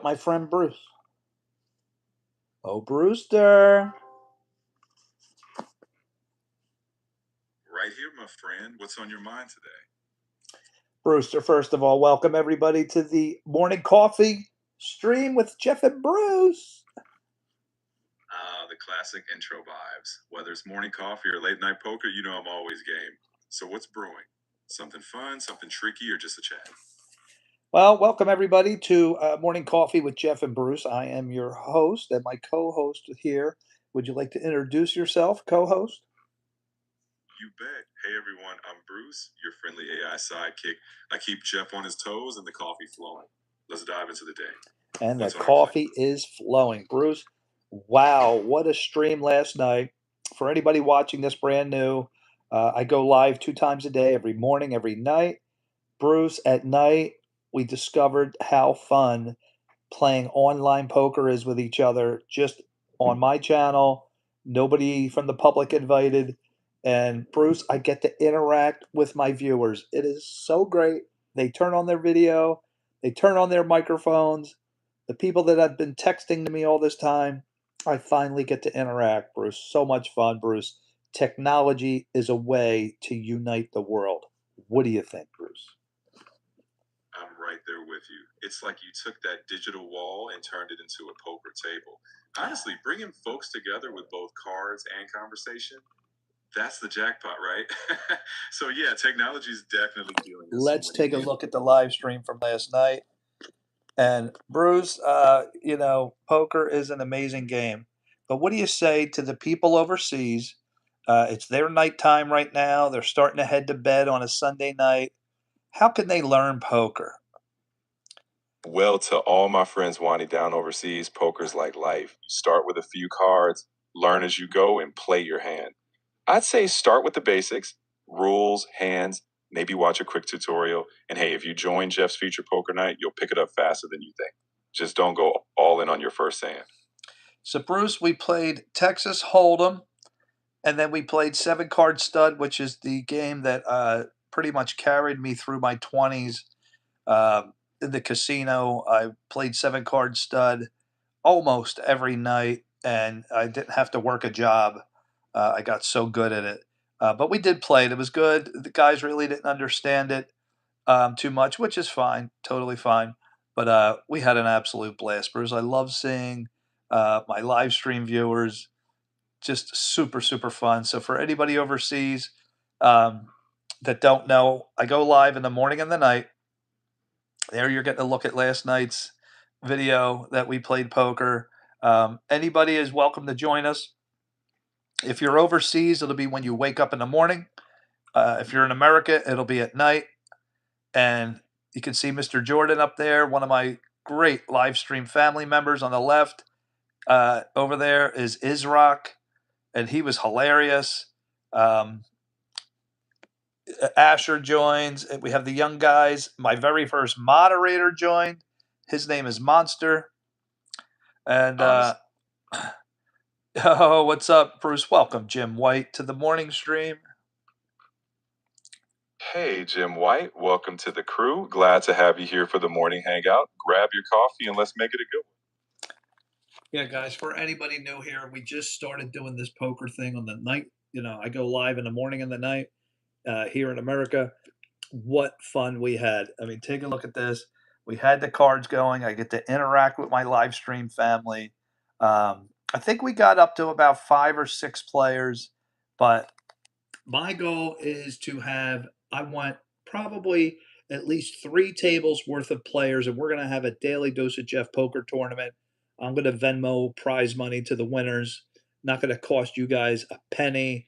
My friend Bruce. Oh, Brewster. Right here, my friend. What's on your mind today? Brewster, first of all, welcome everybody to the morning coffee stream with Jeff and Bruce. The classic intro vibes. Whether it's morning coffee or late night poker, you know I'm always game. So what's brewing? Something fun, something tricky, or just a chat? Well, welcome everybody to Morning Coffee with Jeff and Bruce. I am your host and my co host here. Would you like to introduce yourself, co host? You bet. Hey everyone, I'm Bruce, your friendly AI sidekick. I keep Jeff on his toes and the coffee flowing. Let's dive into the day. And the What's on our plate? coffee is flowing. Bruce, wow, what a stream last night. For anybody watching this brand new, I go live 2 times a day, every morning, every night. Bruce, at night, we discovered how fun playing online poker is with each other just on my channel. Nobody from the public invited. And Bruce, I get to interact with my viewers. It is so great. They turn on their video, they turn on their microphones. The people that have been texting to me all this time, I finally get to interact, Bruce. So much fun, Bruce. Technology is a way to unite the world. What do you think, Bruce? I'm right there with you. It's like you took that digital wall and turned it into a poker table. Honestly, bringing folks together with both cards and conversation, that's the jackpot, right? So yeah, technology is definitely dealing us some Let's winning take a hands. look at the live stream from last night. And Bruce, poker is an amazing game. But what do you say to the people overseas? It's their nighttime right now. They're starting to head to bed on a Sunday night. How can they learn poker? Well, to all my friends winding down overseas, poker's like life. You start with a few cards, learn as you go, and play your hand. I'd say start with the basics, rules, hands, maybe watch a quick tutorial. And hey, if you join Jeff's Future Poker Night, you'll pick it up faster than you think. Just don't go all in on your first hand. So, Bruce, we played Texas Hold'em, and then we played Seven Card Stud, which is the game that pretty much carried me through my 20s. In the casino, I played Seven Card Stud almost every night, and I didn't have to work a job. I got so good at it. But we did play it. It was good. The guys really didn't understand it too much, which is fine, totally fine. But we had an absolute blast, Bruce. I love seeing my live stream viewers. Just super, super fun. So for anybody overseas um, that don't know, I go live in the morning and the night. There you're getting a look at last night's video that we played poker. Anybody is welcome to join us. If you're overseas, it'll be when you wake up in the morning. If you're in America, it'll be at night. And you can see Mr. Jordan up there, one of my great live stream family members on the left. Over there is Isrock, and he was hilarious. Um, Asher joins. We have the young guys. My very first moderator joined. His name is Monster. And oh, what's up, Bruce? Welcome, Jim White, to the morning stream. Hey, Jim White, welcome to the crew. Glad to have you here for the morning hangout. Grab your coffee and let's make it a good one. Yeah, guys, for anybody new here, we just started doing this poker thing on the night. I go live in the morning and the night here in America. What fun we had. I mean, take a look at this. We had the cards going. I get to interact with my live stream family. I think we got up to about 5 or 6 players, but my goal is to have, I want probably at least 3 tables worth of players, and we're going to have a daily dose of Jeff poker tournament. I'm going to Venmo prize money to the winners. Not going to cost you guys a penny.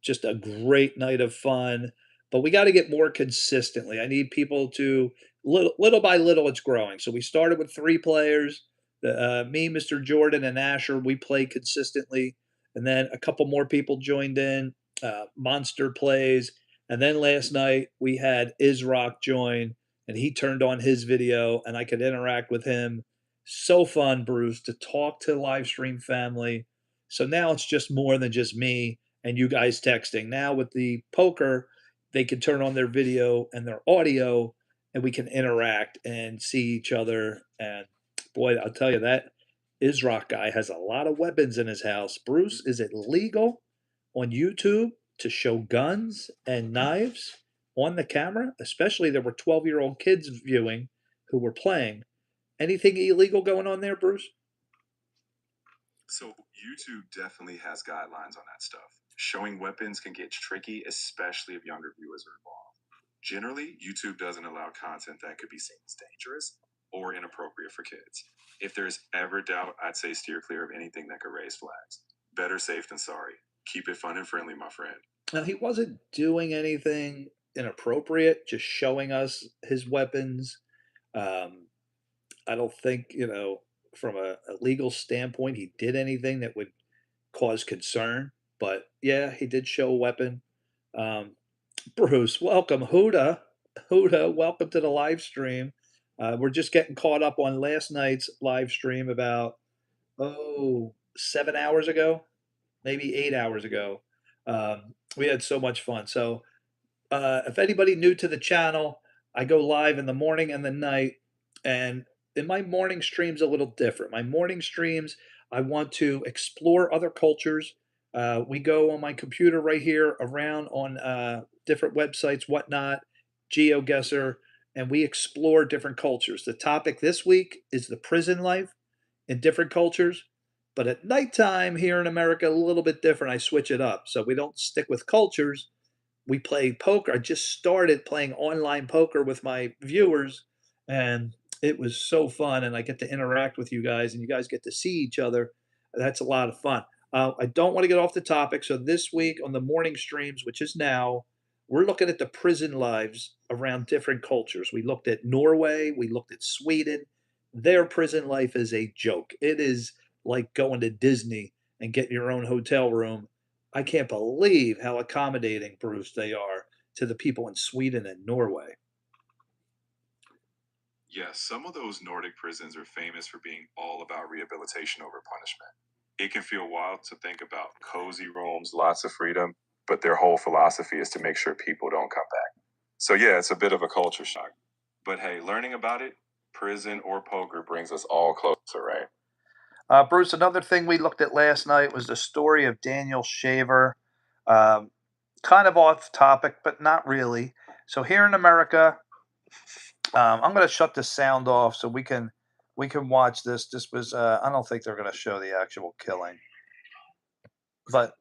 Just a great night of fun. But we got to get more consistently. I need people to little by little it's growing. So we started with 3 players. Me, Mr. Jordan, and Asher. We played consistently, and then a couple more people joined in. Monster plays, and then last night we had Isrock join, and he turned on his video, and I could interact with him. So fun, Bruce, to talk to live stream family. So now it's just more than just me and you guys texting. Now with the poker, they can turn on their video and their audio, and we can interact and see each other. And Boy, I'll tell you that Isrock guy has a lot of weapons in his house. Bruce, is it legal on YouTube to show guns and knives on the camera? Especially there were 12-year-old kids viewing who were playing. Anything illegal going on there, Bruce? So YouTube definitely has guidelines on that stuff. Showing weapons can get tricky, especially if younger viewers are involved. Generally, YouTube doesn't allow content that could be seen as dangerous or inappropriate for kids. If there's ever doubt, I'd say steer clear of anything that could raise flags. Better safe than sorry. Keep it fun and friendly, my friend. Now, he wasn't doing anything inappropriate, just showing us his weapons. Um, I don't think, from a legal standpoint, he did anything that would cause concern. But yeah, he did show a weapon. Um, Bruce, welcome. Huda, welcome to the live stream. We're just getting caught up on last night's live stream about, 7 hours ago, maybe 8 hours ago. We had so much fun. So if anybody new to the channel, I go live in the morning and the night. And in my morning streams, a little different. My morning streams, I want to explore other cultures. We go on my computer right here around on different websites, whatnot, GeoGuessr, and we explore different cultures. The topic this week is the prison life in different cultures. But at nighttime here in America, a little bit different. I switch it up. So we don't stick with cultures, we play poker. I just started playing online poker with my viewers, and it was so fun. And I get to interact with you guys, and you guys get to see each other. That's a lot of fun. I don't want to get off the topic. So this week on the morning streams, which is now, we're looking at the prison lives around different cultures. We looked at Norway, we looked at Sweden. Their prison life is a joke. It is like going to Disney and getting your own hotel room. I can't believe how accommodating, Bruce, they are to the people in Sweden and Norway. Yes, some of those Nordic prisons are famous for being all about rehabilitation over punishment. It can feel wild to think about cozy rooms, lots of freedom, but their whole philosophy is to make sure people don't come back. So, yeah, it's a bit of a culture shock. But hey, learning about it, prison or poker, brings us all closer, right? Bruce, another thing we looked at last night was the story of Daniel Shaver. Um, kind of off topic, but not really. So here in America, I'm going to shut the sound off so we can watch this. This was I don't think they're going to show the actual killing, but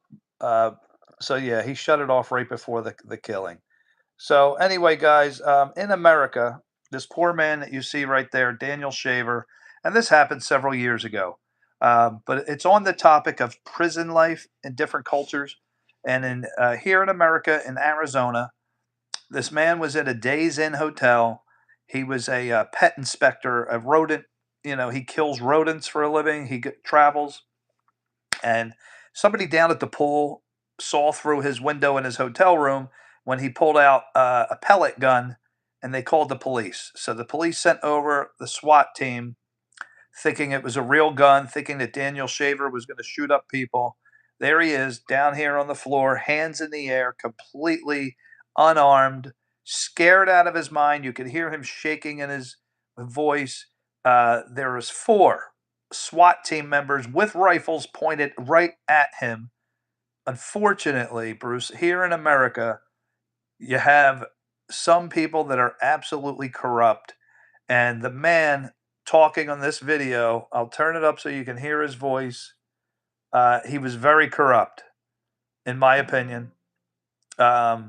so yeah, he shut it off right before the killing. So anyway, guys, in America, this poor man that you see right there, Daniel Shaver, and this happened several years ago, but it's on the topic of prison life in different cultures. And in here in America, in Arizona, this man was at a Days Inn hotel. He was a pet inspector, a rodent. He kills rodents for a living. Travels, and somebody down at the pool saw through his window in his hotel room when he pulled out a pellet gun, and they called the police. So the police sent over the SWAT team, thinking it was a real gun, thinking that Daniel Shaver was going to shoot up people. There he is, down here on the floor, hands in the air, completely unarmed, scared out of his mind. You could hear him shaking in his voice. There was 4 SWAT team members with rifles pointed right at him. Unfortunately, Bruce, here in America, you have some people that are absolutely corrupt. And the man talking on this video, I'll turn it up so you can hear his voice. He was very corrupt, in my opinion. I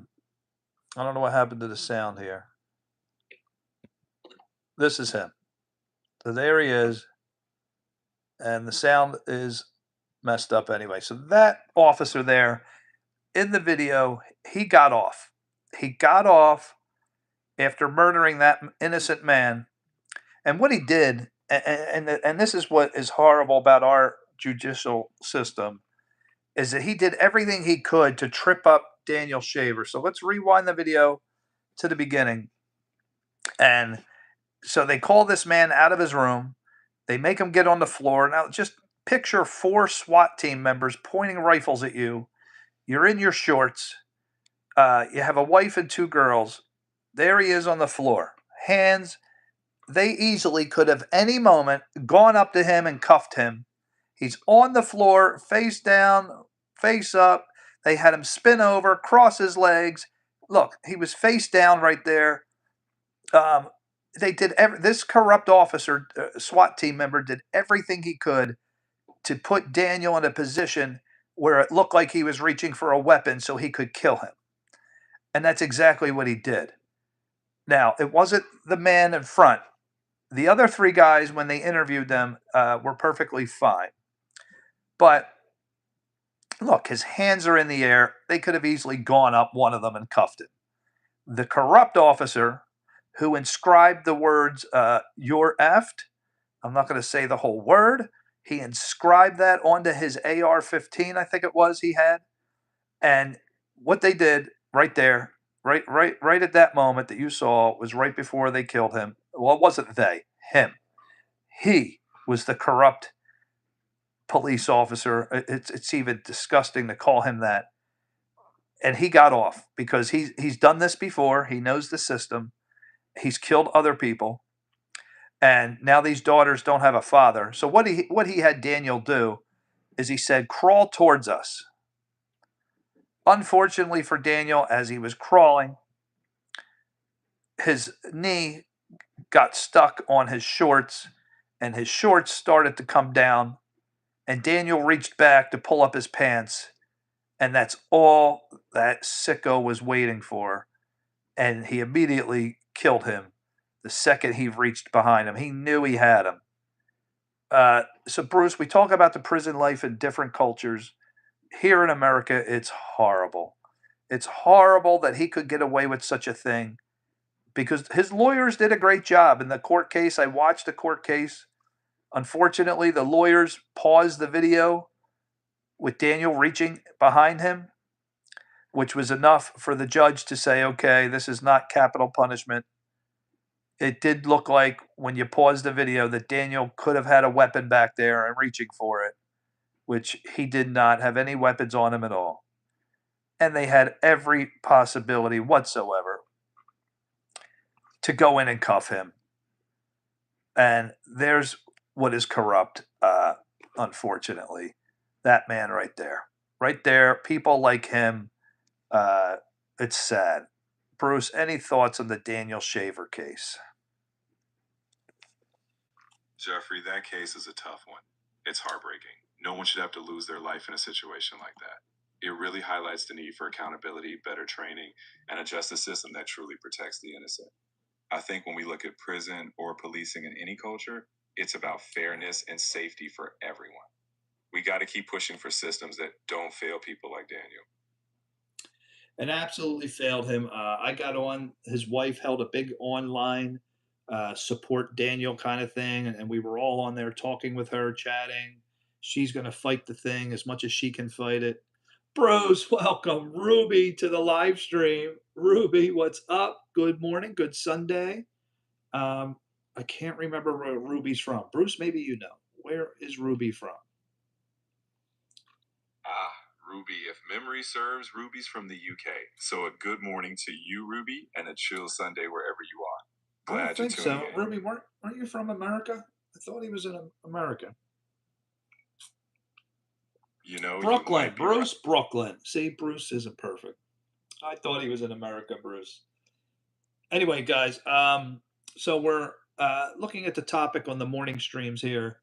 don't know what happened to the sound here. This is him. So there he is. And the sound is messed up anyway. So that officer there in the video, he got off. He got off after murdering that innocent man. And what he did, and this is what is horrible about our judicial system, is that he did everything he could to trip up Daniel Shaver. So let's rewind the video to the beginning. And so they call this man out of his room. They make him get on the floor. Now, just picture 4 SWAT team members pointing rifles at you. You're in your shorts. You have a wife and 2 girls. There he is on the floor, hands They easily could have any moment gone up to him and cuffed him. He's on the floor, face down, face up. They had him spin over, cross his legs. Look, he was face down right there. Um, they did this corrupt officer, SWAT team member, did everything he could to put Daniel in a position where it looked like he was reaching for a weapon so he could kill him. And that's exactly what he did. Now, it wasn't the man in front. The other three guys, when they interviewed them, were perfectly fine. But look, his hands are in the air. They could have easily gone up one of them and cuffed him. The corrupt officer who inscribed the words, "you're effed," I'm not going to say the whole word. He inscribed that onto his AR-15, I think it was he had. And what they did right there, right at that moment that you saw, was right before they killed him. Well, it wasn't they, him. He was the corrupt police officer. It's even disgusting to call him that. And he got off because he's done this before. He knows the system. He's killed other people, and now these daughters don't have a father. So what he had Daniel do is he said, "Crawl towards us." Unfortunately for Daniel, as he was crawling, his knee got stuck on his shorts, and his shorts started to come down. And Daniel reached back to pull up his pants, and that's all that sicko was waiting for. And he immediately killed him the second he reached behind him. He knew he had him. So, Bruce, we talk about the prison life in different cultures. Here in America, it's horrible. It's horrible that he could get away with such a thing because his lawyers did a great job in the court case. I watched the court case. Unfortunately, the lawyers paused the video with Daniel reaching behind him, which was enough for the judge to say, okay, this is not capital punishment. It did look like when you paused the video that Daniel could have had a weapon back there and reaching for it, which he did not have any weapons on him at all. And they had every possibility whatsoever to go in and cuff him. And there's what is corrupt, unfortunately. That man right there. Right there, people like him, it's sad. Bruce, any thoughts on the Daniel Shaver case? Jeffrey, that case is a tough one. It's heartbreaking. No one should have to lose their life in a situation like that. It really highlights the need for accountability, better training, and a justice system that truly protects the innocent. I think when we look at prison or policing in any culture, it's about fairness and safety for everyone. We got to keep pushing for systems that don't fail people like Daniel. And absolutely failed him. I got on. His wife held a big online support Daniel kind of thing, and we were all on there talking with her, chatting. She's going to fight the thing as much as she can fight it. Bros, welcome Ruby to the live stream. Ruby, what's up? Good morning. Good Sunday. I can't remember where Ruby's from. Bruce, maybe you know. Where is Ruby from? Ah, Ruby. If memory serves, Ruby's from the UK. So a good morning to you, Ruby, and a chill Sunday wherever you are. I don't Glad you're think tuning so. in. Ruby, weren't you from America? I thought he was in America. You know, you Brooklyn, might be right. Bruce, Brooklyn. See, Bruce isn't perfect. I thought he was in America, Bruce. Anyway, guys, so we're looking at the topic on the morning streams here.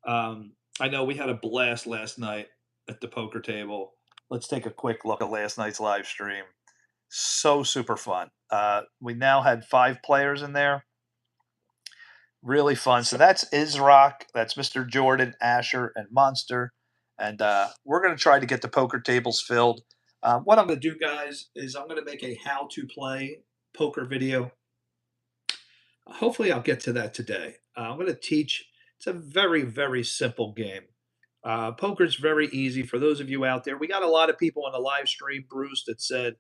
I know we had a blast last night at the poker table. Let's take a quick look at last night's live stream. So super fun. We now had 5 players in there. Really fun. So that's Isrock, that's Mr. Jordan, Asher, and Monster. And we're going to try to get the poker tables filled. What I'm going to do, guys, is I'm going to make a how to play poker video. Hopefully, I'll get to that today. I'm going to teach. It's a very, very simple game. Poker's very easy for those of you out there. We got a lot of people on the live stream, Bruce, that said,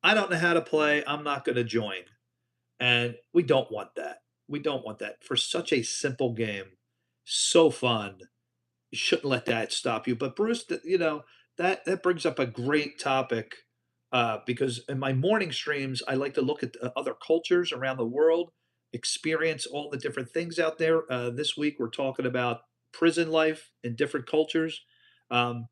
I don't know how to play. I'm not going to join. And we don't want that. We don't want that for such a simple game. So fun. You shouldn't let that stop you. But Bruce, that brings up a great topic because in my morning streams, I like to look at other cultures around the world. experience all the different things out there. This week, we're talking about prison life in different cultures. Um,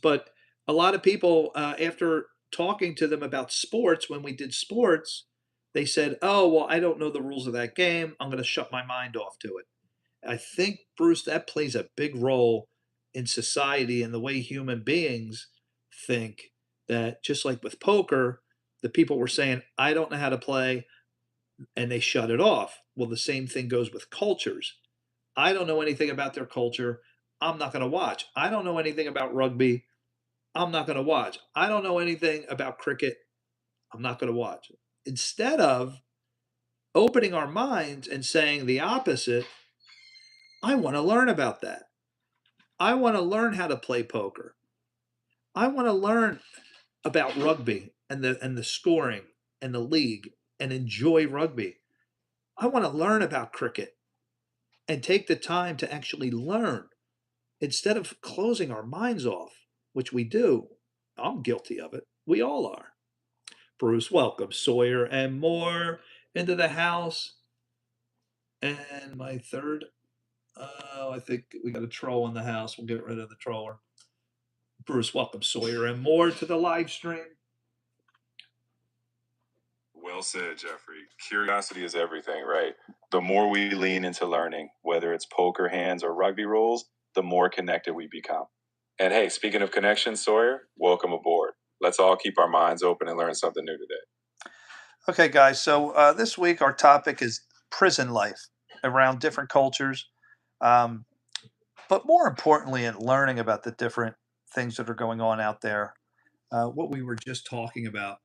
but a lot of people, after talking to them about sports, when we did sports, they said, "Oh, well, I don't know the rules of that game. I'm going to shut my mind off to it." I think, Bruce, that plays a big role in society and the way human beings think. That just like with poker, the people were saying, "I don't know how to play," and they shut it off. Well, the same thing goes with cultures. I don't know anything about their culture. I'm not going to watch. I don't know anything about rugby. I'm not going to watch. I don't know anything about cricket. I'm not going to watch. Instead of opening our minds and saying the opposite, I want to learn about that. I want to learn how to play poker. I want to learn about rugby and the scoring and the league and enjoy rugby. I want to learn about cricket and take the time to actually learn instead of closing our minds off, which we do. I'm guilty of it. We all are. Bruce, welcome Sawyer and more into the house. And my third, I think we got a troll in the house. We'll get rid of the troller. Bruce, welcome Sawyer and more to the live stream. Well said, Jeffrey. Curiosity is everything, right? The more we lean into learning, whether it's poker hands or rugby rules, the more connected we become. And hey, speaking of connections, Sawyer, welcome aboard. Let's all keep our minds open and learn something new today. Okay, guys. So this week our topic is prison life around different cultures, um, but more importantly, in learning about the different things that are going on out there. What we were just talking about.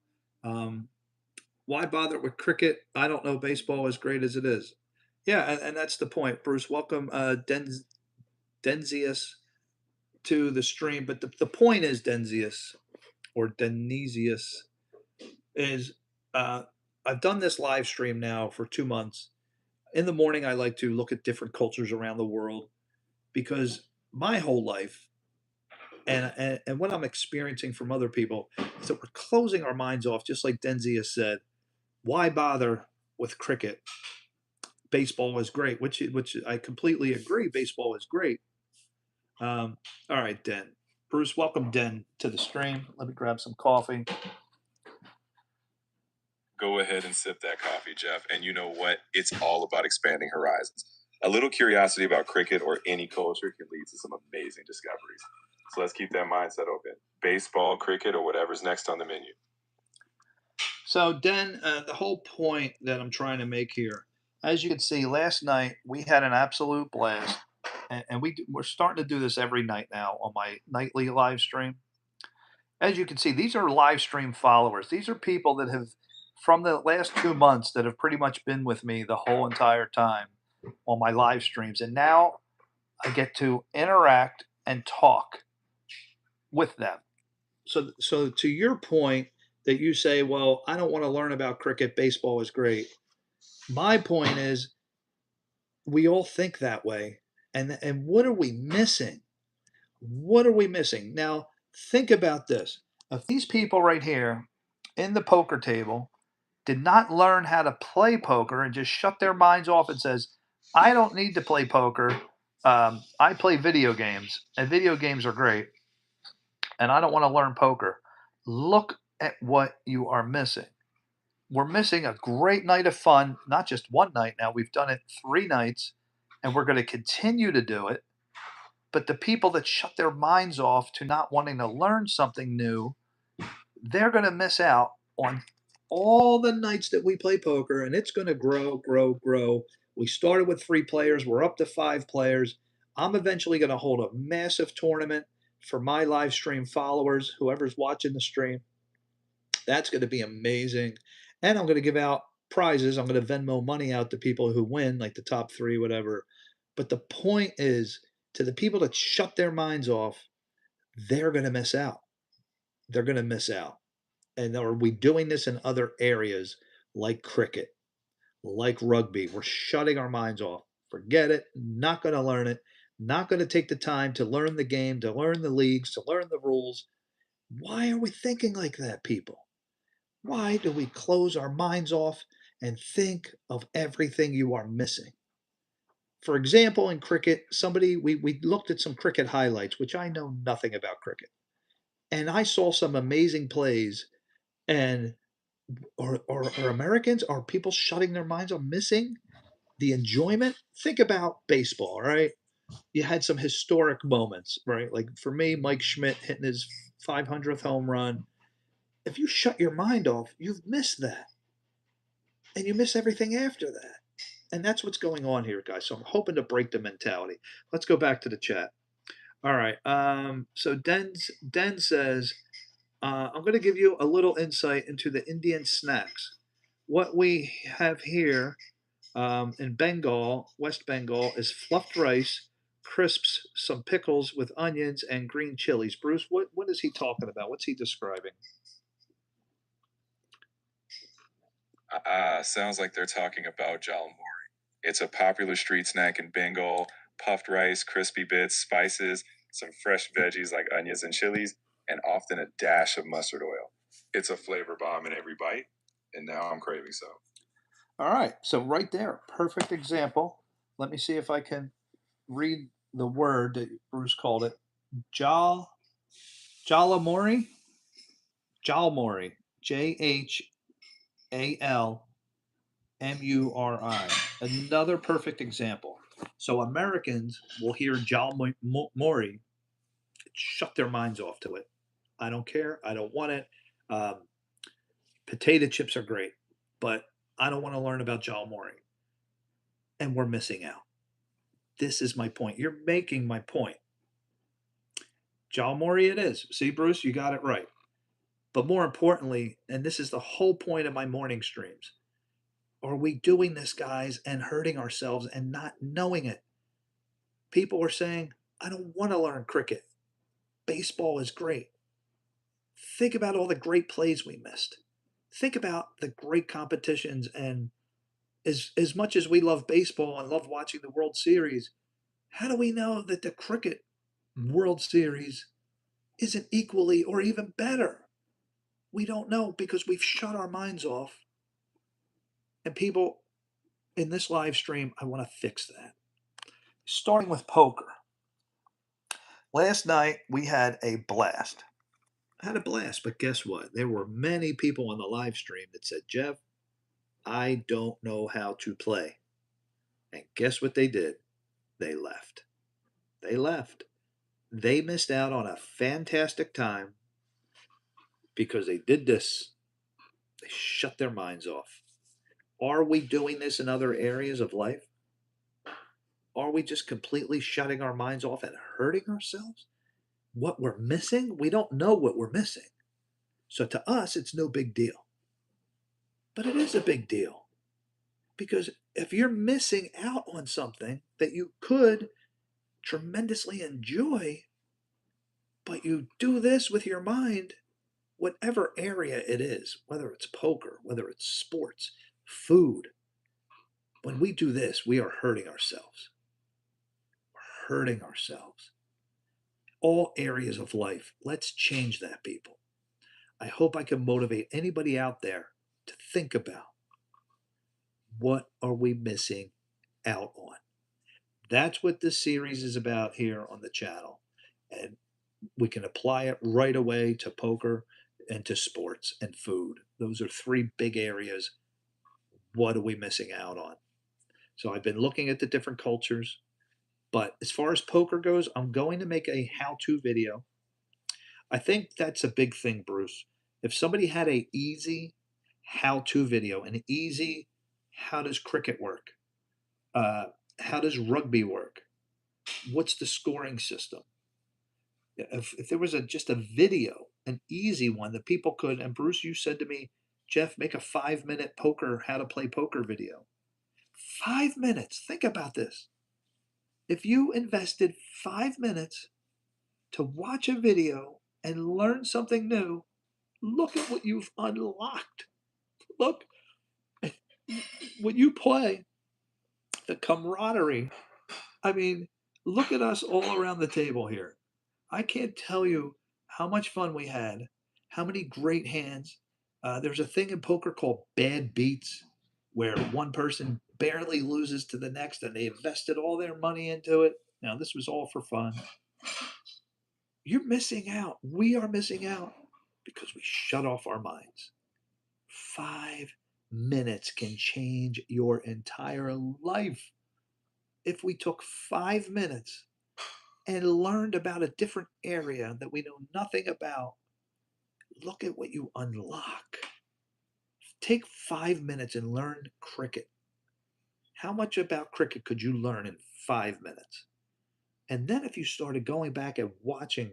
Um, why bother with cricket? I don't know baseball as great as it is. Yeah, and that's the point. Bruce, welcome Denzius to the stream. But the point is, Denzius or Denisius, is uh, I've done this live stream now for 2 months. In the morning, I like to look at different cultures around the world because my whole life and what I'm experiencing from other people is that we're closing our minds off, just like Denzi has said. Why bother with cricket? Baseball is great, which I completely agree. Baseball is great. All right, Den. Bruce, welcome Den to the stream. Let me grab some coffee. Go ahead and sip that coffee, Jeff. And you know what? It's all about expanding horizons. A little curiosity about cricket or any culture can lead to some amazing discoveries. So let's keep that mindset open. Baseball, cricket, or whatever's next on the menu. So, Den, the whole point that I'm trying to make here, as you can see, last night we had an absolute blast, and we're starting to do this every night now on my nightly live stream. As you can see, these are live stream followers. These are people that have, from the last 2 months, that have pretty much been with me the whole entire time on my live streams, and now I get to interact and talk with them. So to your point that you say, well, I don't want to learn about cricket. Baseball is great. My point is, we all think that way, and what are we missing? What are we missing? Now, think about this. If these people right here in the poker table did not learn how to play poker and just shut their minds off and says, I don't need to play poker. I play video games, and video games are great, and I don't want to learn poker. Look at what you are missing. We're missing a great night of fun, not just one night now. We've done it 3 nights, and we're going to continue to do it. But the people that shut their minds off to not wanting to learn something new, they're going to miss out on all the nights that we play poker, and it's going to grow, grow, grow. We started with 3 players, we're up to 5 players. I'm eventually going to hold a massive tournament for my live stream followers, whoever's watching the stream. That's going to be amazing. And I'm going to give out prizes. I'm going to Venmo money out to people who win, like the top 3, whatever. But the point is, to the people that shut their minds off, they're going to miss out. They're going to miss out. And are we doing this in other areas like cricket, like rugby? We're shutting our minds off. Forget it. Not going to learn it. Not going to take the time to learn the game, to learn the leagues, to learn the rules. Why are we thinking like that, people? Why do we close our minds off and think of everything you are missing. For example, in cricket, we looked at some cricket highlights, which I know nothing about cricket. And I saw some amazing plays. And are Americans, are people shutting their minds on missing the enjoyment? Think about baseball, right? You had some historic moments, right? Like for me, Mike Schmidt hitting his 500th home run. If you shut your mind off, you've missed that. And you miss everything after that. And that's what's going on here, guys. So I'm hoping to break the mentality. Let's go back to the chat. All right. So Den says, I'm going to give you a little insight into the Indian snacks. What we have here in Bengal, West Bengal, is fluffed rice, crisps, some pickles with onions, and green chilies. Bruce, what is he talking about? What's he describing? Sounds like they're talking about jalmuri. It's a popular street snack in Bengal. Puffed rice, crispy bits, spices, some fresh veggies like onions and chilies, and often a dash of mustard oil. It's a flavor bomb in every bite, and now I'm craving some. All right. So right there, perfect example. Let me see if I can read the word that Bruce called it. Jal Jalamori. Jalmori. Jalmuri. Another perfect example. So Americans will hear Jalmori, shut their minds off to it. I don't care. I don't want it. Um, Potato chips are great, but I don't want to learn about Jalmori. And we're missing out. This is my point. You're making my point. Jalmori it is. See, Bruce, you got it right. But more importantly, and this is the whole point of my morning streams, are we doing this, guys, and hurting ourselves and not knowing it? People are saying, I don't want to learn cricket. Baseball is great. Think about all the great plays we missed. Think about the great competitions. And as much as we love baseball and love watching the World Series, how do we know that the cricket World Series isn't equally or even better? We don't know because we've shut our minds off. And people in this live stream, I want to fix that. Starting with poker. Last night we had a blast. I had a blast, but guess what? There were many people on the live stream that said, Jeff, I don't know how to play. And guess what they did? They left. They left. They missed out on a fantastic time because they did this. They shut their minds off. Are we doing this in other areas of life? Are we just completely shutting our minds off and hurting ourselves? What we're missing, we don't know what we're missing. So to us, it's no big deal. But it is a big deal because if you're missing out on something that you could tremendously enjoy, but you do this with your mind, whatever area it is, whether it's poker, whether it's sports, food, when we do this, we are hurting ourselves. We're hurting ourselves. All areas of life. Let's change that, people. I hope I can motivate anybody out there to think about what are we missing out on. That's what this series is about here on the channel. And we can apply it right away to poker and to sports and food. Those are three big areas. What are we missing out on? So I've been looking at the different cultures. But as far as poker goes, I'm going to make a how-to video. I think that's a big thing, Bruce. If somebody had a easy how-to video, an easy how does cricket work? Uh, how does rugby work? What's the scoring system? If there was just a video, an easy one that people could, and Bruce, you said to me, Jeff, make a 5-minute poker, how to play poker video. 5 minutes. Think about this. If you invested 5 minutes to watch a video and learn something new, look at what you've unlocked. Look, when you play, the camaraderie. I mean, look at us all around the table here. I can't tell you how much fun we had, how many great hands. There's a thing in poker called bad beats. where one person barely loses to the next and they invested all their money into it. Now, this was all for fun. You're missing out. We are missing out because we shut off our minds. 5 minutes can change your entire life. If we took 5 minutes and learned about a different area that we know nothing about, look at what you unlock. Take 5 minutes and learn cricket. How much about cricket could you learn in 5 minutes? And then if you started going back and watching,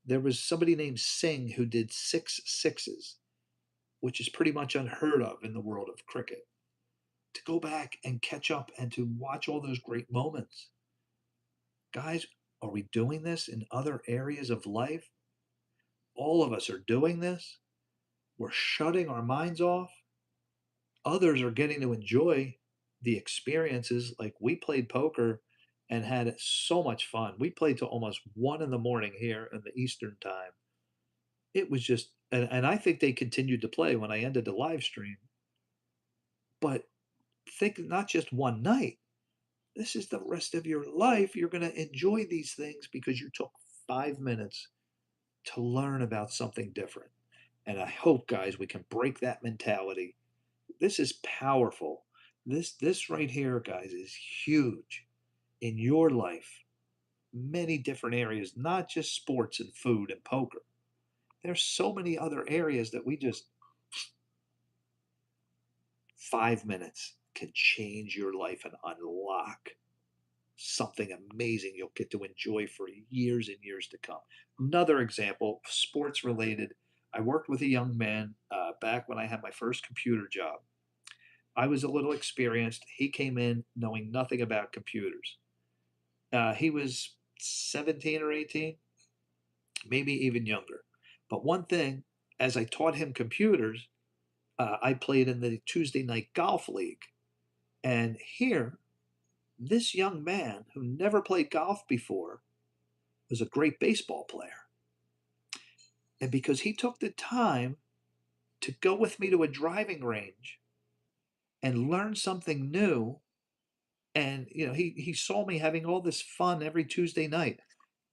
there was somebody named Singh who did six sixes, which is pretty much unheard of in the world of cricket. To go back and catch up and to watch all those great moments. Guys, are we doing this in other areas of life? All of us are doing this. We're shutting our minds off. Others are getting to enjoy the experiences. Like we played poker and had so much fun. We played till almost 1 in the morning here in the Eastern time. It was just, and I think they continued to play when I ended the live stream. But think not just one night. This is the rest of your life. You're going to enjoy these things because you took 5 minutes to learn about something different. And I hope, guys, we can break that mentality. This is powerful. This right here, guys, is huge in your life. Many different areas, not just sports and food and poker. There's so many other areas that we just 5 minutes can change your life and unlock something amazing you'll get to enjoy for years and years to come. Another example, sports related. I worked with a young man back when I had my first computer job. I was a little experienced. He came in knowing nothing about computers. He was 17 or 18, maybe even younger. But one thing, as I taught him computers, I played in the Tuesday night golf league. And here, this young man who never played golf before was a great baseball player. And because he took the time to go with me to a driving range and learn something new, and he saw me having all this fun every Tuesday night,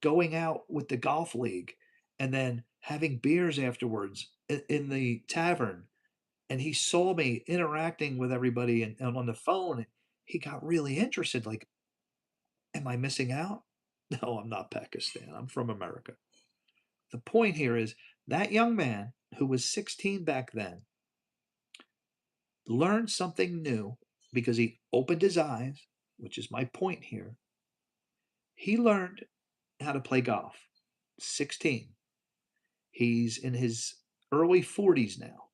going out with the golf league, and then having beers afterwards in the tavern. And he saw me interacting with everybody and on the phone. He got really interested. Like, am I missing out? No, I'm not Pakistan. I'm from America. The point here is that young man who was 16 back then learned something new because he opened his eyes, which is my point here. He learned how to play golf. 16. He's in his early 40s now.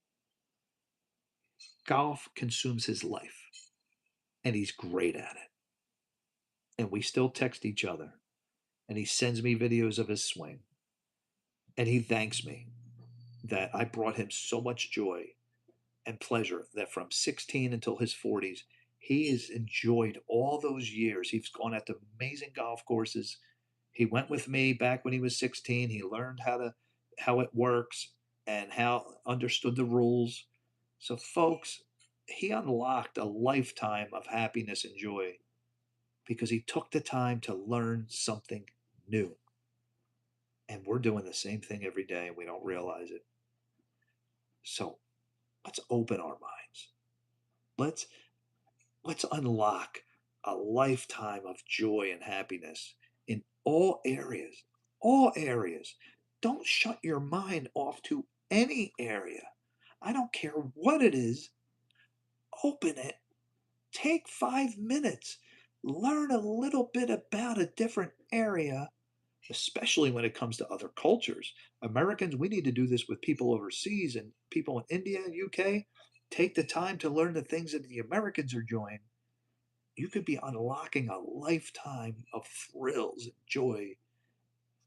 Golf consumes his life, and he's great at it. And we still text each other, and he sends me videos of his swing, and he thanks me that I brought him so much joy and pleasure that from 16 until his 40s, he has enjoyed all those years. He's gone out to amazing golf courses. He went with me back when he was 16. He learned how it works and how understood the rules. So folks, he unlocked a lifetime of happiness and joy because he took the time to learn something new. And we're doing the same thing every day and we don't realize it. So let's open our minds. Let's let's unlock a lifetime of joy and happiness in all areas. All areas. Don't shut your mind off to any area. I don't care what it is. Open it. Take 5 minutes. Learn a little bit about a different area, especially when it comes to other cultures. Americans, we need to do this with people overseas and people in India and UK. Take the time to learn the things that the Americans are doing. You could be unlocking a lifetime of thrills and joy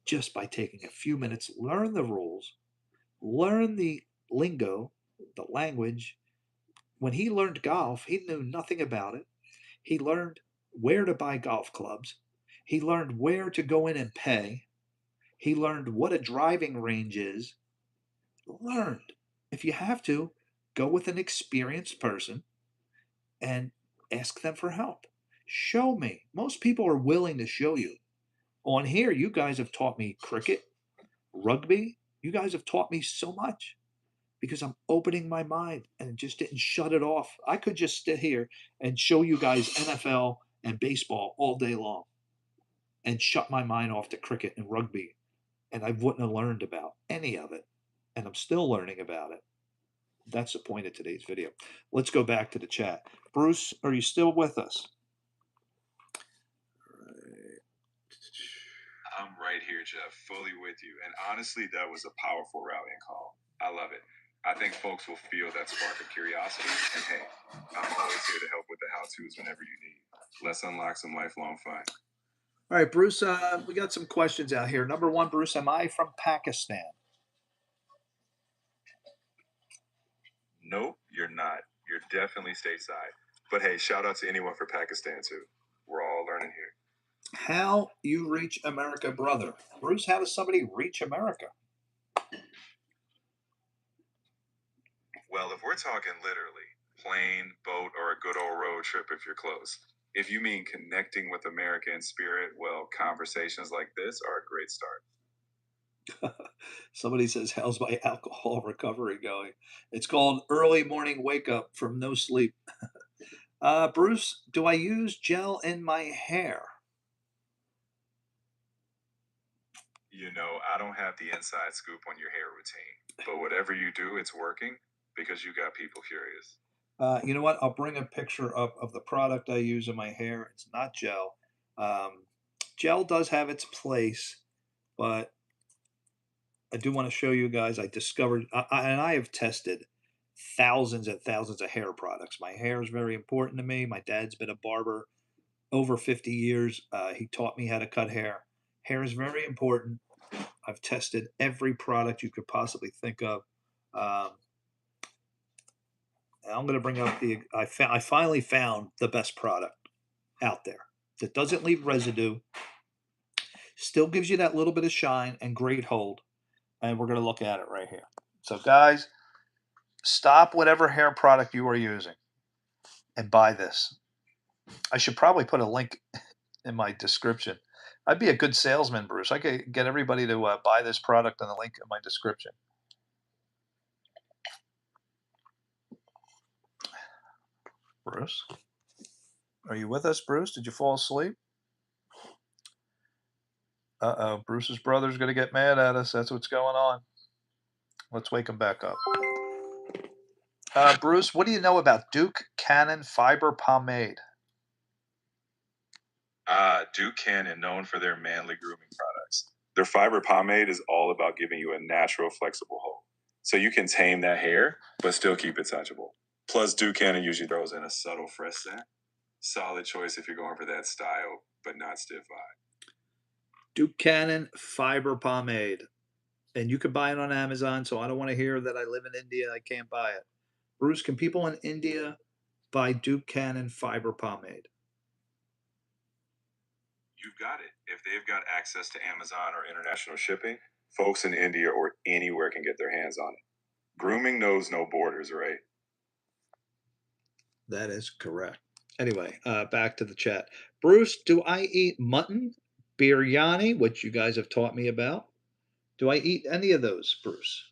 just by taking a few minutes. Learn the rules, learn the lingo, the language. When he learned golf, he knew nothing about it. He learned where to buy golf clubs. He learned where to go in and pay. He learned what a driving range is. Learned. If you have to, go with an experienced person and ask them for help. Show me. Most people are willing to show you. On here, you guys have taught me cricket, rugby. You guys have taught me so much because I'm opening my mind and just didn't shut it off. I could just sit here and show you guys NFL and baseball all day long and shut my mind off to cricket and rugby, and I wouldn't have learned about any of it. And I'm still learning about it. That's the point of today's video. Let's go back to the chat. Bruce, are you still with us? I'm right here, Jeff, fully with you. And honestly, that was a powerful rallying call. I love it. I think folks will feel that spark of curiosity. And hey, I'm always here to help with the how-tos whenever you need. Let's unlock some lifelong fun. All right, Bruce, we got some questions out here. Number one, Bruce, am I from Pakistan? Nope, you're not. You're definitely stateside. But hey, shout out to anyone for Pakistan too. We're all learning here. How you reach America, brother? Bruce, how does somebody reach America? Well, if we're talking literally, plane, boat, or a good old road trip if you're close. If you mean connecting with America in spirit, well, conversations like this are a great start. Somebody says, how's my alcohol recovery going? It's called early morning wake up from no sleep. Bruce, do I use gel in my hair? You know, I don't have the inside scoop on your hair routine, but whatever you do, it's working because you got people curious. You know what? I'll bring a picture up of the product I use in my hair. It's not gel. Um, Gel does have its place, but I do want to show you guys. I discovered, and I have tested thousands and thousands of hair products. My hair is very important to me. My dad's been a barber over 50 years. He taught me how to cut hair. Hair is very important. I've tested every product you could possibly think of. Um, I'm going to bring up I finally found the best product out there that doesn't leave residue, still gives you that little bit of shine and great hold. And we're going to look at it right here. So, guys, stop whatever hair product you are using and buy this. I should probably put a link in my description. I'd be a good salesman, Bruce. I could get everybody to buy this product in the link in my description. Bruce, are you with us, Bruce? Did you fall asleep? Uh-oh, Bruce's brother's going to get mad at us. That's what's going on. Let's wake him back up. Bruce, what do you know about Duke Cannon Fiber Pomade? Duke Cannon, known for their manly grooming products. Their fiber pomade is all about giving you a natural, flexible hold. So you can tame that hair, but still keep it touchable. Plus, Duke Cannon usually throws in a subtle fresh scent. Solid choice if you're going for that style, but not stiff vibe. Duke Cannon Fiber Pomade. And you can buy it on Amazon, so I don't want to hear that I live in India, I can't buy it. Bruce, can people in India buy Duke Cannon Fiber Pomade? You've got it. If they've got access to Amazon or international shipping, folks in India or anywhere can get their hands on it. Grooming knows no borders, right? That is correct. Anyway, back to the chat. Bruce, do I eat mutton, biryani, which you guys have taught me about? Do I eat any of those, Bruce?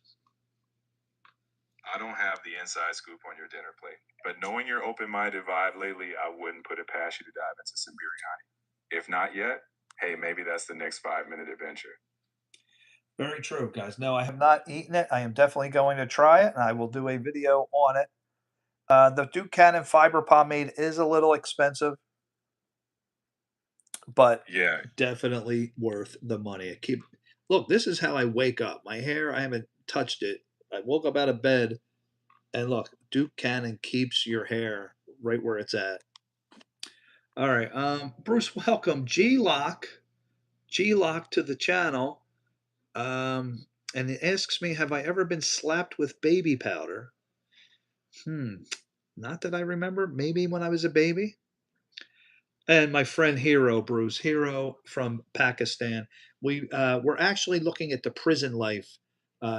I don't have the inside scoop on your dinner plate, but knowing your open-minded vibe lately, I wouldn't put it past you to dive into some biryani. If not yet, hey, maybe that's the next 5-minute adventure. Very true, guys. No, I have not eaten it. I am definitely going to try it, and I will do a video on it. The Duke Cannon Fiber Pomade is a little expensive, but Yeah, definitely worth the money. Look, this is how I wake up. My hair, I haven't touched it. I woke up out of bed, and look, Duke Cannon keeps your hair right where it's at. All right, Bruce, welcome. G-Lock to the channel. And it asks me, have I ever been slapped with baby powder? Not that I remember. Maybe when I was a baby. And my friend Hero, Bruce Hero from Pakistan. We're actually looking at the prison life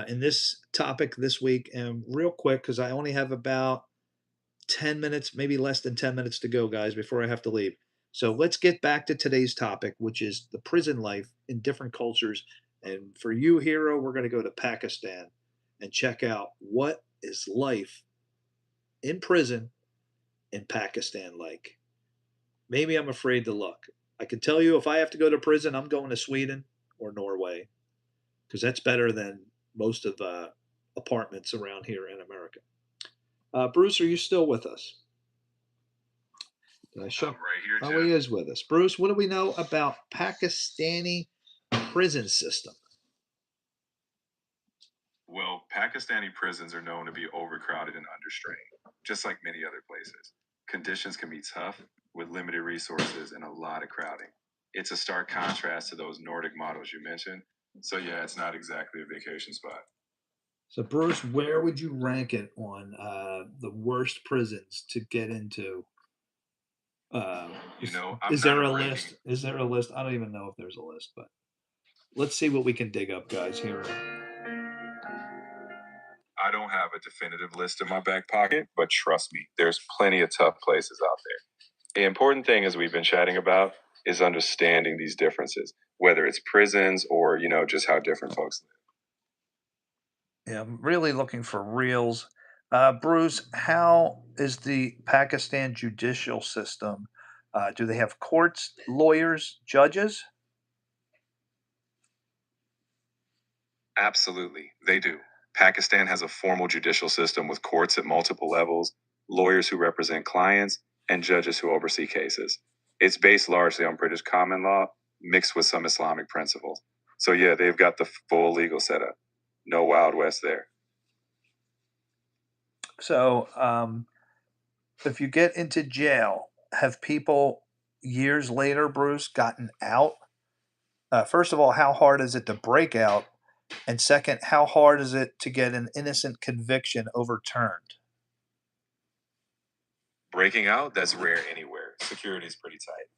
in this topic this week. And real quick, because I only have about 10 minutes, maybe less than 10 minutes to go, guys, before I have to leave. So let's get back to today's topic, which is the prison life in different cultures. And for you, Hero, we're going to go to Pakistan and check out what is life in prison in Pakistan like. Maybe I'm afraid to look. I can tell you if I have to go to prison, I'm going to Sweden or Norway because that's better than most of the apartments around here in America. Bruce, are you still with us? Did I I'm shut? right here, Oh, he Jeff. is with us. Bruce, what do we know about Pakistani prison system? Well, Pakistani prisons are known to be overcrowded and understrained, just like many other places. Conditions can be tough with limited resources and a lot of crowding. It's a stark contrast to those Nordic models you mentioned. So, yeah, it's not exactly a vacation spot. So, Bruce, where would you rank it on the worst prisons to get into? Uh, You is, know, I'm is not there a a ranking. list? Is there a list? I don't even know if there's a list, but let's see what we can dig up, guys. Here. I don't have a definitive list in my back pocket, but trust me, there's plenty of tough places out there. The important thing, as we've been chatting about, is understanding these differences, whether it's prisons or, just how different folks live. Yeah, I'm really looking for reels. Bruce, how is the Pakistan judicial system? Do they have courts, lawyers, judges? Absolutely, they do. Pakistan has a formal judicial system with courts at multiple levels, lawyers who represent clients, and judges who oversee cases. It's based largely on British common law, mixed with some Islamic principles. So, yeah, they've got the full legal setup. No Wild West there. So, if you get into jail, have people years later, Bruce, gotten out? First of all, how hard is it to break out? And second, how hard is it to get an innocent conviction overturned? Breaking out, that's rare anywhere. Security is pretty tight.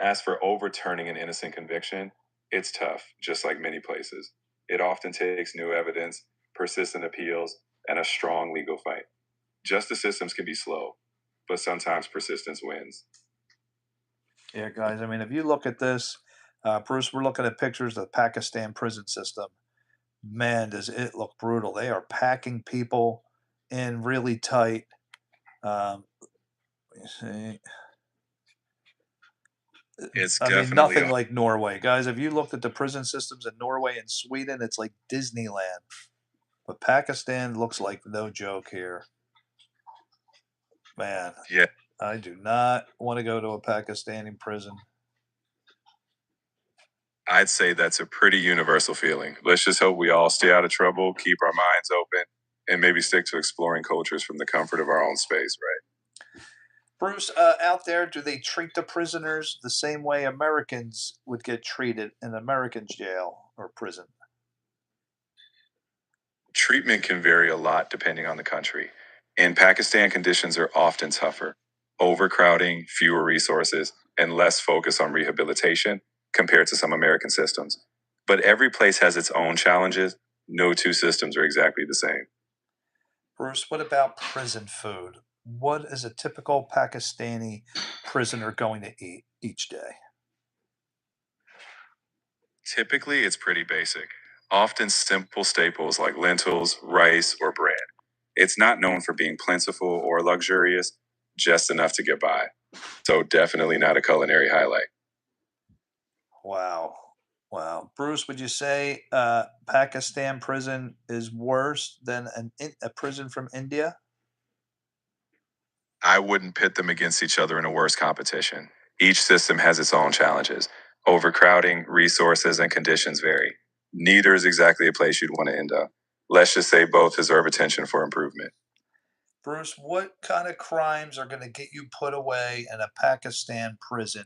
As for overturning an innocent conviction, it's tough, just like many places. It often takes new evidence, persistent appeals, and a strong legal fight. Justice systems can be slow, but sometimes persistence wins. Yeah, guys. I mean, if you look at this, Bruce, we're looking at pictures of the Pakistan prison system. Man, does it look brutal. They are packing people in really tight. Let me see. It's I mean, definitely nothing a like Norway. Guys, if you looked at the prison systems in Norway and Sweden, it's like Disneyland. But Pakistan looks like no joke here. Man, yeah. I do not want to go to a Pakistani prison. I'd say that's a pretty universal feeling. Let's just hope we all stay out of trouble, keep our minds open, and maybe stick to exploring cultures from the comfort of our own space, right? Bruce, out there, do they treat the prisoners the same way Americans would get treated in American jail or prison? Treatment can vary a lot depending on the country. In Pakistan, conditions are often tougher: overcrowding, fewer resources, and less focus on rehabilitation compared to some American systems. But every place has its own challenges. No two systems are exactly the same. Bruce, what about prison food? What is a typical Pakistani prisoner going to eat each day? Typically, it's pretty basic, often simple staples like lentils, rice, or bread. It's not known for being plentiful or luxurious, just enough to get by. So, definitely not a culinary highlight. Wow. Wow. Bruce, would you say Pakistan prison is worse than a prison from India? I wouldn't pit them against each other in a worse competition. Each system has its own challenges. Overcrowding, resources, and conditions vary. Neither is exactly a place you'd want to end up. Let's just say both deserve attention for improvement. Bruce, what kind of crimes are going to get you put away in a Pakistan prison?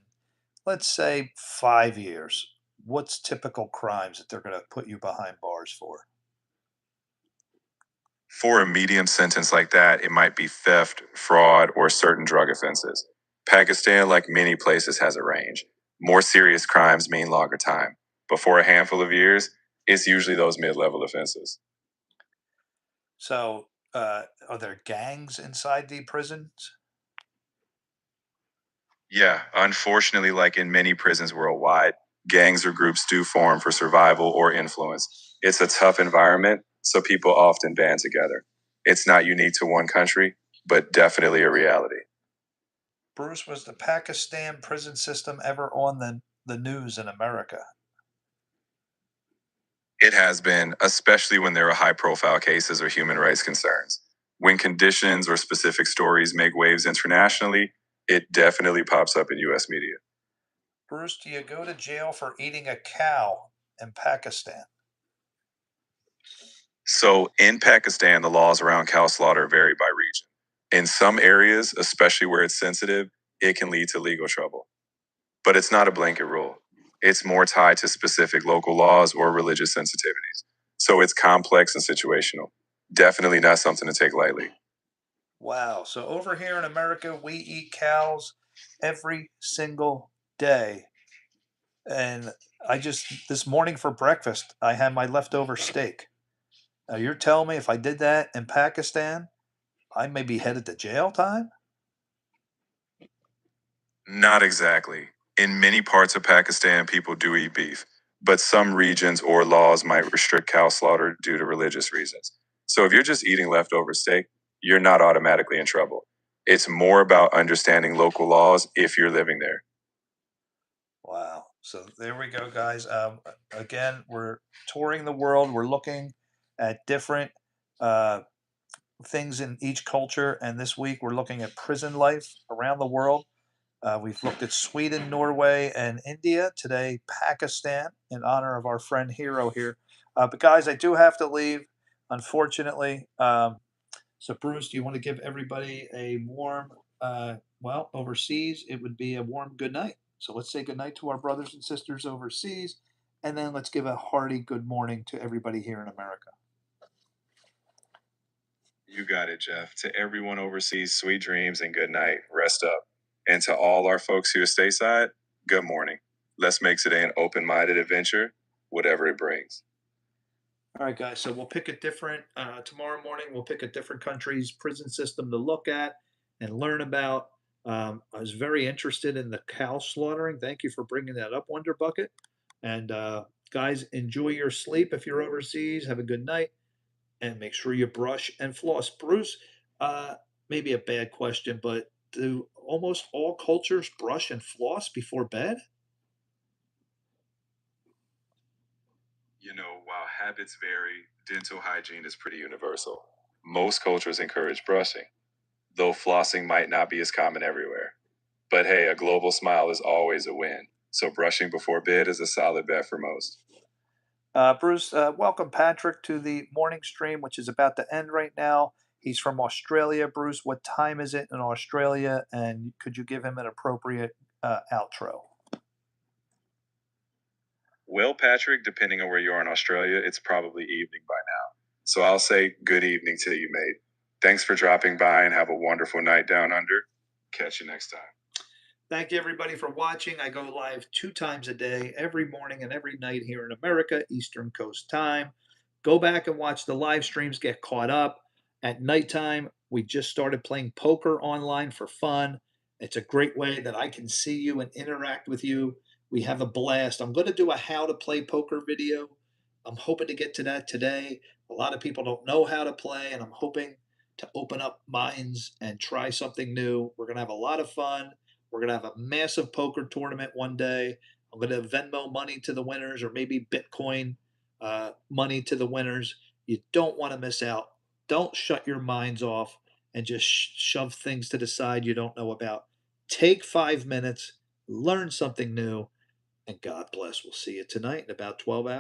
Let's say 5 years. What's typical crimes that they're going to put you behind bars for? For a medium sentence like that, it might be theft, fraud, or certain drug offenses. Pakistan, like many places, has a range. More serious crimes mean longer time. But for a handful of years, it's usually those mid level offenses. So Are there gangs inside the prisons? Yeah, unfortunately, like in many prisons worldwide, gangs or groups do form for survival or influence. It's a tough environment, so people often band together. It's not unique to one country, but definitely a reality. Bruce, was the Pakistan prison system ever on the news in America? It has been, especially when there are high profile cases or human rights concerns. When conditions or specific stories make waves internationally, it definitely pops up in US media. Bruce, do you go to jail for eating a cow in Pakistan? So, in Pakistan, the laws around cow slaughter vary by region. In some areas, especially where it's sensitive, it can lead to legal trouble. But it's not a blanket rule. It's more tied to specific local laws or religious sensitivities. So, it's complex and situational. Definitely not something to take lightly. Wow. So over here in America, we eat cows every single day. And this morning for breakfast, I had my leftover steak. Now you're telling me if I did that in Pakistan, I may be headed to jail time? Not exactly. In many parts of Pakistan, people do eat beef, but some regions or laws might restrict cow slaughter due to religious reasons. So if you're just eating leftover steak, you're not automatically in trouble. It's more about understanding local laws if you're living there. Wow. So there we go, guys. Again, we're touring the world. We're looking at different uh, things in each culture. And this week, we're looking at prison life around the world. We've looked at Sweden, Norway, and India. Today, Pakistan, in honor of our friend Hero here. But guys, I do have to leave, unfortunately. So, Bruce, do you want to give everybody a warm, overseas, it would be a warm good night. So let's say good night to our brothers and sisters overseas, and then let's give a hearty good morning to everybody here in America. You got it, Jeff. To everyone overseas, sweet dreams and good night. Rest up. And to all our folks here stateside, good morning. Let's make today an open minded adventure, whatever it brings. All right, guys. So we'll pick a different tomorrow morning. We'll pick a different country's prison system to look at and learn about. I was very interested in the cow slaughtering. Thank you for bringing that up, Wonder Bucket. And guys, enjoy your sleep if you're overseas. Have a good night, and make sure you brush and floss. Bruce, uh, maybe a bad question, but do almost all cultures brush and floss before bed? While habits vary, dental hygiene is pretty universal. Most cultures encourage brushing, though flossing might not be as common everywhere. But hey, a global smile is always a win. So brushing before bed is a solid bet for most. Bruce, welcome Patrick to the morning stream, which is about to end right now. He's from Australia. Bruce, what time is it in Australia? And could you give him an appropriate outro? Well, Patrick, depending on where you are in Australia, it's probably evening by now. So I'll say good evening to you, mate. Thanks for dropping by and have a wonderful night down under. Catch you next time. Thank you, everybody, for watching. I go live 2 times a day, every morning and every night here in America, Eastern Coast time. Go back and watch the live streams, get caught up. At nighttime, we just started playing poker online for fun. It's a great way that I can see you and interact with you. We have a blast. I'm going to do a how to play poker video. I'm hoping to get to that today. A lot of people don't know how to play, and I'm hoping to open up minds and try something new. We're going to have a lot of fun. We're going to have a massive poker tournament one day. I'm going to Venmo money to the winners or maybe Bitcoin money to the winners. You don't want to miss out. Don't shut your minds off and just shove things to the side you don't know about. Take 5 minutes, learn something new, and God bless. We'll see you tonight in about 12 hours.